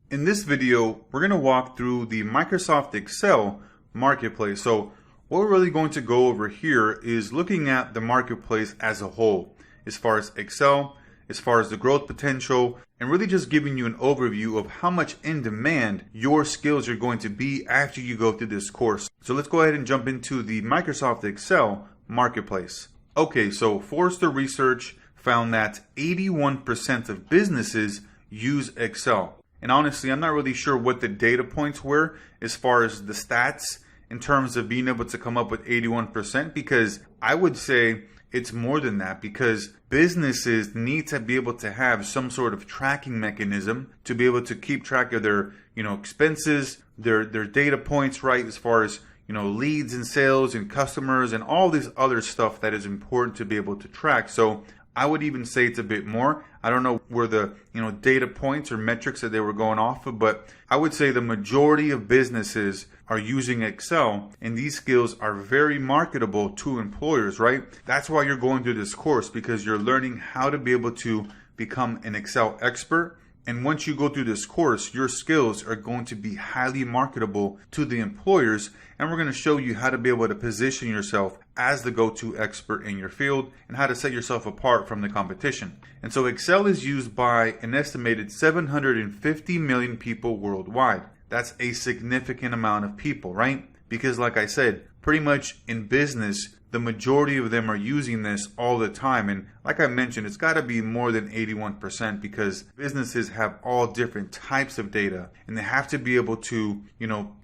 In this video, we're going to walk through the Microsoft Excel marketplace. So what we're really going to go over here is looking at the marketplace as a whole, as far as Excel, as far as the growth potential, and really just giving you an overview of how much in demand your skills are going to be after you go through this course. So let's go ahead and jump into the Microsoft Excel marketplace. Okay, so Forrester Research found that 81% of businesses use Excel. And honestly, I'm not really sure what the data points were as far as the stats in terms of being able to come up with 81%, because I would say it's more than that, because businesses need to be able to have some sort of tracking mechanism to be able to keep track of their, expenses, their data points, right? As far as, leads and sales and customers and all this other stuff that is important to be able to track. So I would even say it's a bit more. I don't know where the data points or metrics that they were going off of, but I would say the majority of businesses are using Excel, and these skills are very marketable to employers, right? That's why you're going through this course, because you're learning how to be able to become an Excel expert. And once you go through this course, your skills are going to be highly marketable to the employers. And we're going to show you how to be able to position yourself as the go-to expert in your field and how to set yourself apart from the competition. And so Excel is used by an estimated 750 million people worldwide. That's a significant amount of people, right? Because like I said, pretty much in business, the majority of them are using this all the time. And like I mentioned, it's got to be more than 81%, because businesses have all different types of data and they have to be able to,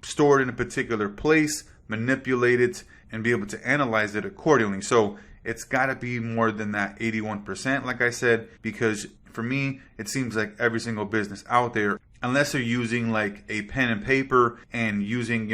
store it in a particular place, manipulate it, and be able to analyze it accordingly. So it's got to be more than that 81%, like I said, because for me, it seems like every single business out there, unless they're using like a pen and paper and using,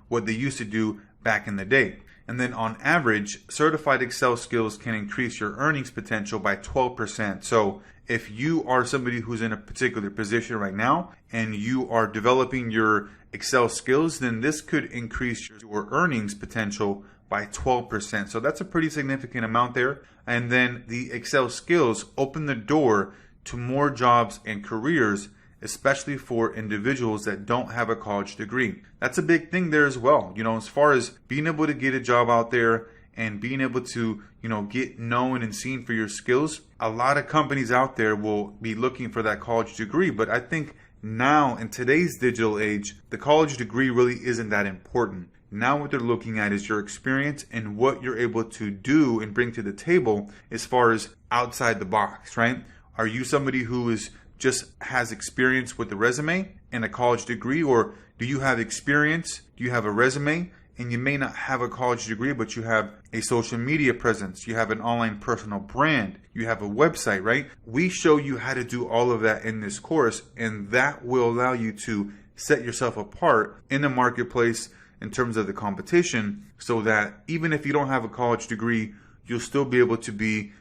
what they used to do back in the day. And then on average, certified Excel skills can increase your earnings potential by 12%. So if you are somebody who's in a particular position right now and you are developing your Excel skills, then this could increase your earnings potential by 12%. So that's a pretty significant amount there. And then the Excel skills open the door to more jobs and careers, especially for individuals that don't have a college degree. That's a big thing there as well. As far as being able to get a job out there and being able to, get known and seen for your skills, a lot of companies out there will be looking for that college degree. But I think now in today's digital age, the college degree really isn't that important. Now what they're looking at is your experience and what you're able to do and bring to the table as far as outside the box, right? Are you somebody who just has experience with the resume and a college degree, or do you have experience? Do you have a resume and you may not have a college degree, but you have a social media presence, you have an online personal brand, you have a website, right? We show you how to do all of that in this course, and that will allow you to set yourself apart in the marketplace in terms of the competition, so that even if you don't have a college degree, you'll still be able to be,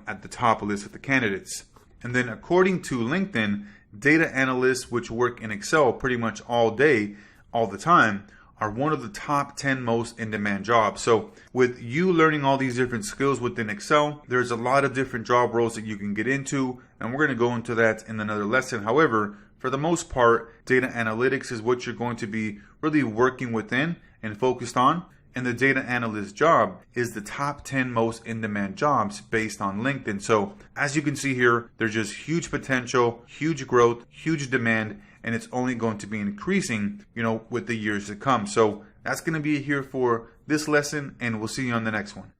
at the top of the list of the candidates. And then according to LinkedIn, data analysts, which work in Excel pretty much all day, all the time, are one of the top 10 most in-demand jobs. So with you learning all these different skills within Excel, there's a lot of different job roles that you can get into, and we're going to go into that in another lesson. However, for the most part, data analytics is what you're going to be really working within and focused on. And the data analyst job is the top 10 most in-demand jobs based on LinkedIn. So as you can see here, there's just huge potential, huge growth, huge demand, and it's only going to be increasing, with the years to come. So that's going to be here for this lesson, and we'll see you on the next one.